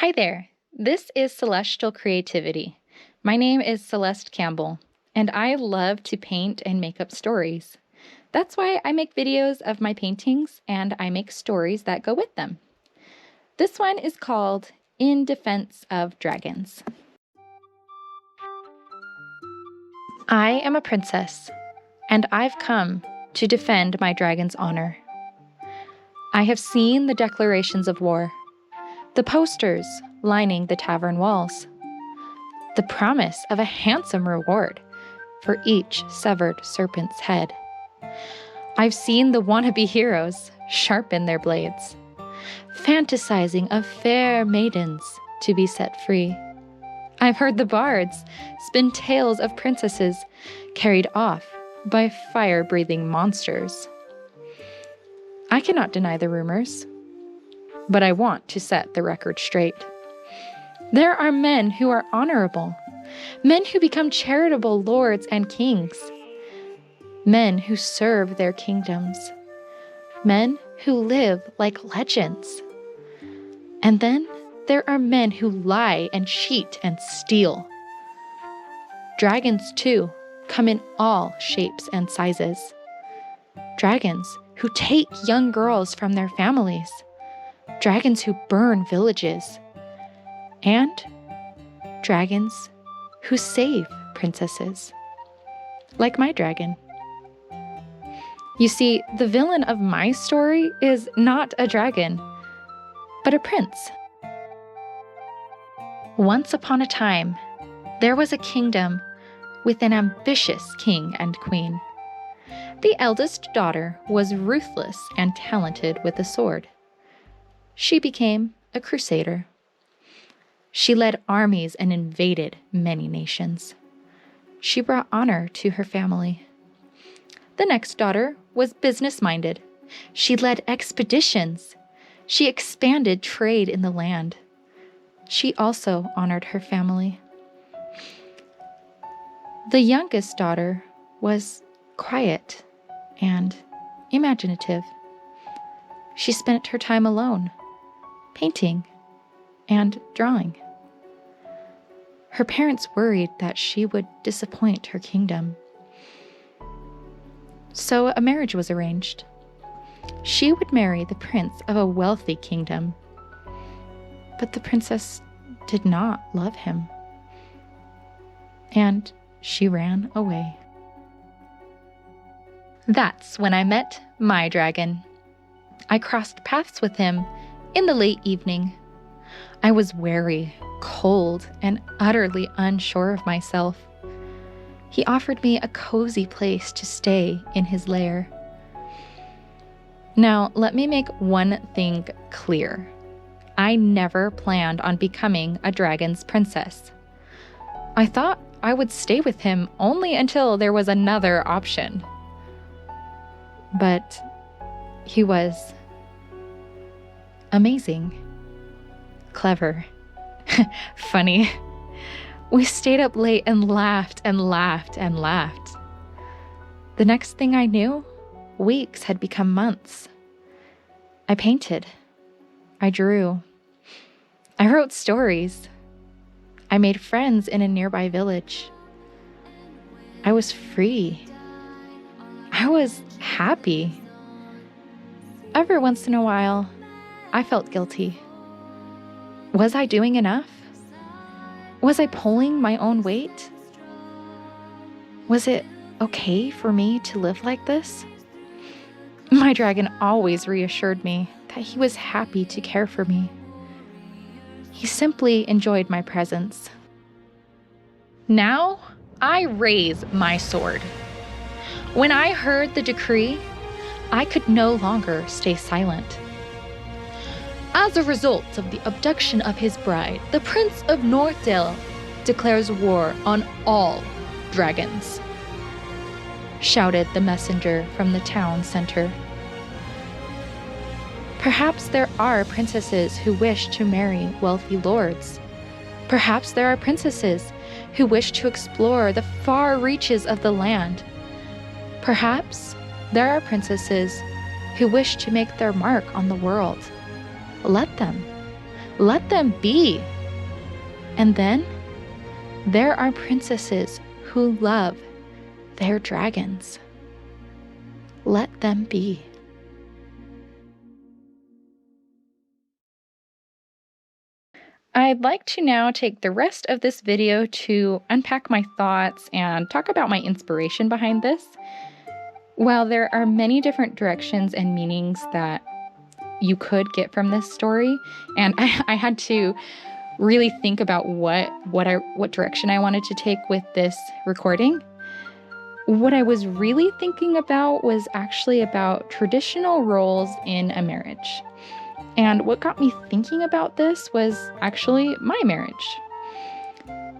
Hi there. This is Celestial Creativity. My name is Celeste Campbell, and I love to paint and make up stories. That's why I make videos of my paintings and I make stories that go with them. This one is called In Defense of Dragons. I am a princess, and I've come to defend my dragon's honor. I have seen the declarations of war, the posters lining the tavern walls, the promise of a handsome reward for each severed serpent's head. I've seen the wannabe heroes sharpen their blades, fantasizing of fair maidens to be set free. I've heard the bards spin tales of princesses carried off by fire-breathing monsters. I cannot deny the rumors, but I want to set the record straight. There are men who are honorable, men who become charitable lords and kings, men who serve their kingdoms, men who live like legends. And then there are men who lie and cheat and steal. Dragons, too, come in all shapes and sizes. Dragons who take young girls from their families. Dragons who burn villages. And dragons who save princesses. Like my dragon. You see, the villain of my story is not a dragon, but a prince. Once upon a time, there was a kingdom with an ambitious king and queen. The eldest daughter was ruthless and talented with a sword. She became a crusader. She led armies and invaded many nations. She brought honor to her family. The next daughter was business-minded. She led expeditions. She expanded trade in the land. She also honored her family. The youngest daughter was quiet and imaginative. She spent her time alone, painting and drawing. Her parents worried that she would disappoint her kingdom. So a marriage was arranged. She would marry the prince of a wealthy kingdom. But the princess did not love him. And she ran away. That's when I met my dragon. I crossed paths with him in the late evening. I was wary, cold, and utterly unsure of myself. He offered me a cozy place to stay in his lair. Now, let me make one thing clear. I never planned on becoming a dragon's princess. I thought I would stay with him only until there was another option. But he was amazing, clever, funny. We stayed up late and laughed and laughed and laughed. The next thing I knew, weeks had become months. I painted. I drew. I wrote stories. I made friends in a nearby village. I was free. I was happy. Every once in a while, I felt guilty. Was I doing enough? Was I pulling my own weight? Was it okay for me to live like this? My dragon always reassured me that he was happy to care for me. He simply enjoyed my presence. Now, I raise my sword. When I heard the decree, I could no longer stay silent. As a result of the abduction of his bride, the Prince of Northdale declares war on all dragons, shouted the messenger from the town center. Perhaps there are princesses who wish to marry wealthy lords. Perhaps there are princesses who wish to explore the far reaches of the land. Perhaps there are princesses who wish to make their mark on the world. Let them. Let them be. And then there are princesses who love their dragons. Let them be. I'd like to now take the rest of this video to unpack my thoughts and talk about my inspiration behind this. While there are many different directions and meanings that you could get from this story, and I had to really think about what direction I wanted to take with this recording. What I was really thinking about was actually about traditional roles in a marriage. And what got me thinking about this was actually my marriage.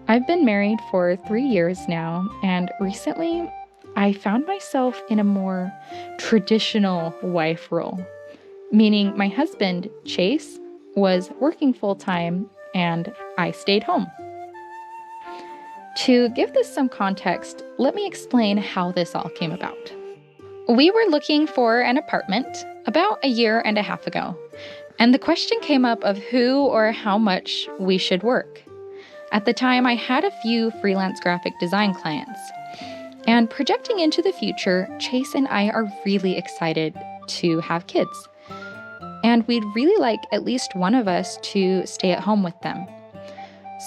I've been married for 3 years now, and recently I found myself in a more traditional wife role, meaning my husband, Chase, was working full-time and I stayed home. To give this some context, let me explain how this all came about. We were looking for an apartment about a year and a half ago, and the question came up of who or how much we should work. At the time, I had a few freelance graphic design clients. And projecting into the future, Chase and I are really excited to have kids. And we'd really like at least one of us to stay at home with them.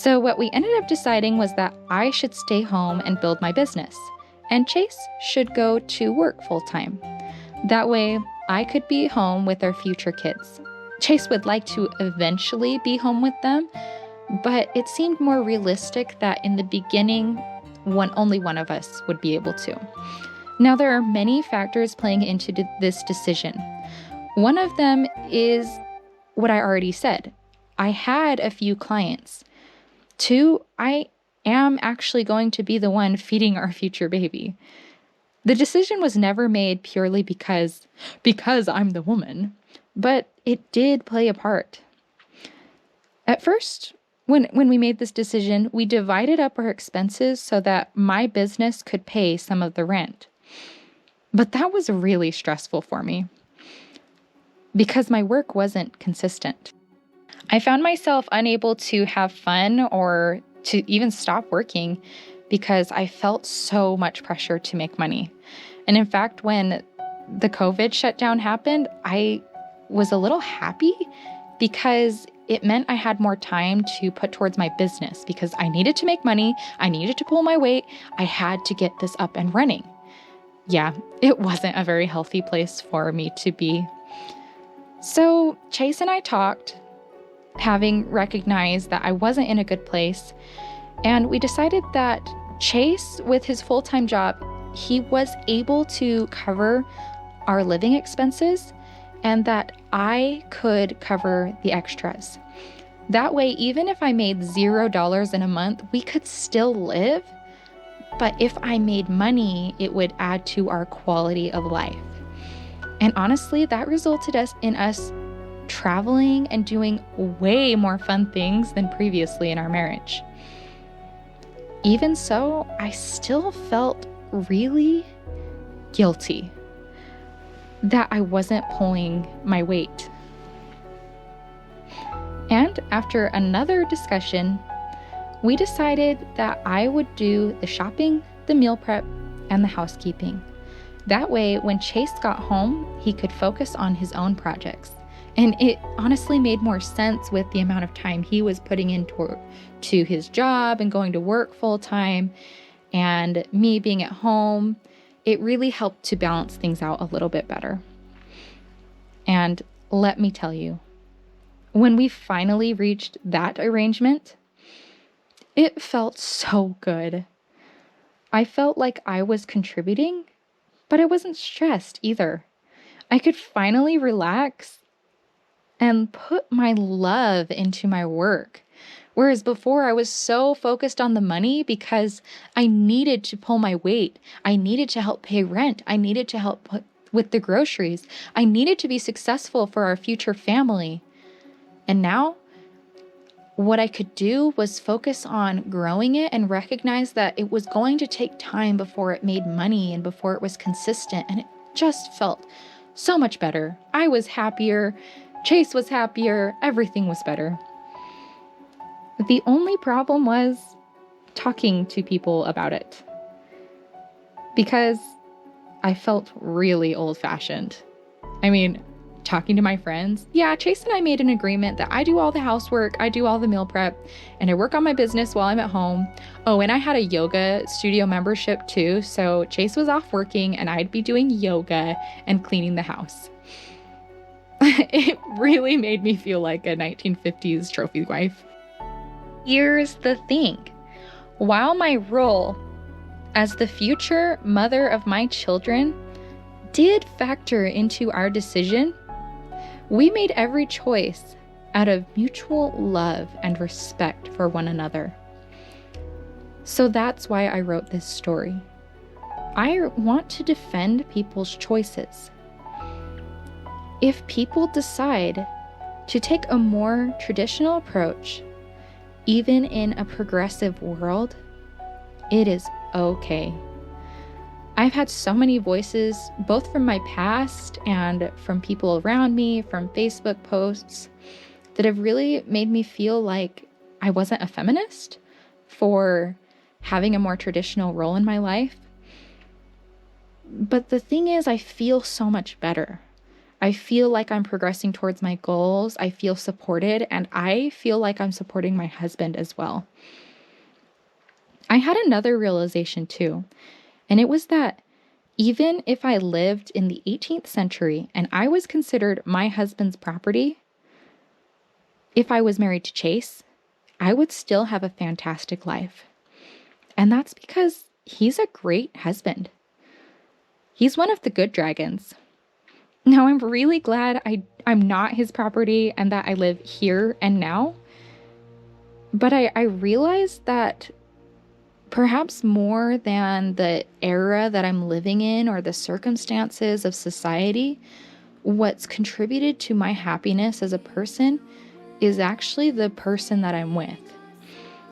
So what we ended up deciding was that I should stay home and build my business, and Chase should go to work full-time. That way, I could be home with our future kids. Chase would like to eventually be home with them, but it seemed more realistic that in the beginning, only one of us would be able to. Now, there are many factors playing into this decision. One of them is what I already said. I had a few clients. 2, I am actually going to be the one feeding our future baby. The decision was never made purely because I'm the woman, but it did play a part. At first, when we made this decision, we divided up our expenses so that my business could pay some of the rent. But that was really stressful for me because my work wasn't consistent. I found myself unable to have fun or to even stop working because I felt so much pressure to make money. And in fact, when the COVID shutdown happened, I was a little happy because it meant I had more time to put towards my business because I needed to make money, I needed to pull my weight, I had to get this up and running. Yeah, it wasn't a very healthy place for me to be. So Chase and I talked, having recognized that I wasn't in a good place, and we decided that Chase, with his full-time job, he was able to cover our living expenses and that I could cover the extras. That way, even if I made $0 in a month, we could still live. But if I made money, it would add to our quality of life. And honestly, that resulted in us traveling and doing way more fun things than previously in our marriage. Even so, I still felt really guilty that I wasn't pulling my weight. And after another discussion, we decided that I would do the shopping, the meal prep, and the housekeeping. That way, when Chase got home, he could focus on his own projects. And it honestly made more sense with the amount of time he was putting into his job and going to work full time, and me being at home. It really helped to balance things out a little bit better. And let me tell you, when we finally reached that arrangement, it felt so good. I felt like I was contributing, but I wasn't stressed either. I could finally relax and put my love into my work. Whereas before I was so focused on the money because I needed to pull my weight. I needed to help pay rent. I needed to help with the groceries. I needed to be successful for our future family. And now what I could do was focus on growing it and recognize that it was going to take time before it made money and before it was consistent. And it just felt so much better. I was happier. Chase was happier. Everything was better. The only problem was talking to people about it, because I felt really old-fashioned. I mean, talking to my friends, yeah, Chase and I made an agreement that I do all the housework, I do all the meal prep, and I work on my business while I'm at home. Oh, and I had a yoga studio membership too, so Chase was off working and I'd be doing yoga and cleaning the house. It really made me feel like a 1950s trophy wife. Here's the thing. While my role as the future mother of my children did factor into our decision, we made every choice out of mutual love and respect for one another. So that's why I wrote this story. I want to defend people's choices. If people decide to take a more traditional approach, even in a progressive world, it is okay. I've had so many voices, both from my past and from people around me, from Facebook posts, that have really made me feel like I wasn't a feminist for having a more traditional role in my life. But the thing is, I feel so much better. I feel like I'm progressing towards my goals. I feel supported, and I feel like I'm supporting my husband as well. I had another realization too. And it was that even if I lived in the 18th century and I was considered my husband's property, if I was married to Chase, I would still have a fantastic life. And that's because he's a great husband. He's one of the good dragons. Now, I'm really glad I'm not his property and that I live here and now. But I realized that perhaps more than the era that I'm living in or the circumstances of society, what's contributed to my happiness as a person is actually the person that I'm with.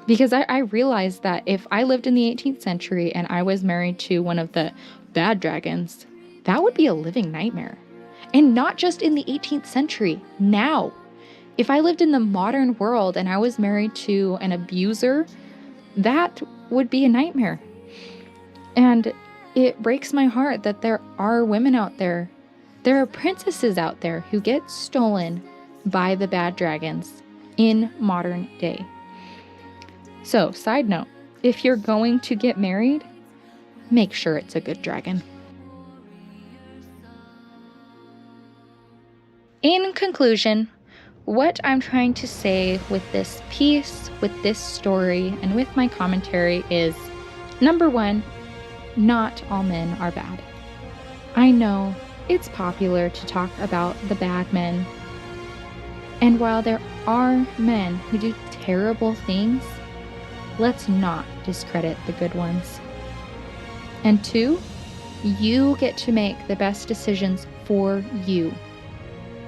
Because I realized that if I lived in the 18th century and I was married to one of the bad dragons, that would be a living nightmare. And not just in the 18th century, now. If I lived in the modern world and I was married to an abuser, that would be a nightmare. And it breaks my heart that there are women out there, there are princesses out there who get stolen by the bad dragons in modern day. So, side note, if you're going to get married, make sure it's a good dragon. In conclusion, what I'm trying to say with this piece, with this story, and with my commentary is, number one, not all men are bad. I know it's popular to talk about the bad men. And while there are men who do terrible things, let's not discredit the good ones. And two, you get to make the best decisions for you.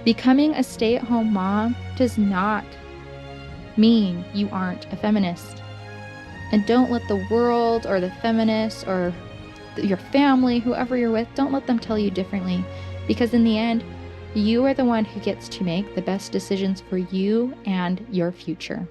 Becoming a stay-at-home mom does not mean you aren't a feminist. And don't let the world or the feminists or your family, whoever you're with, don't let them tell you differently. Because in the end, you are the one who gets to make the best decisions for you and your future.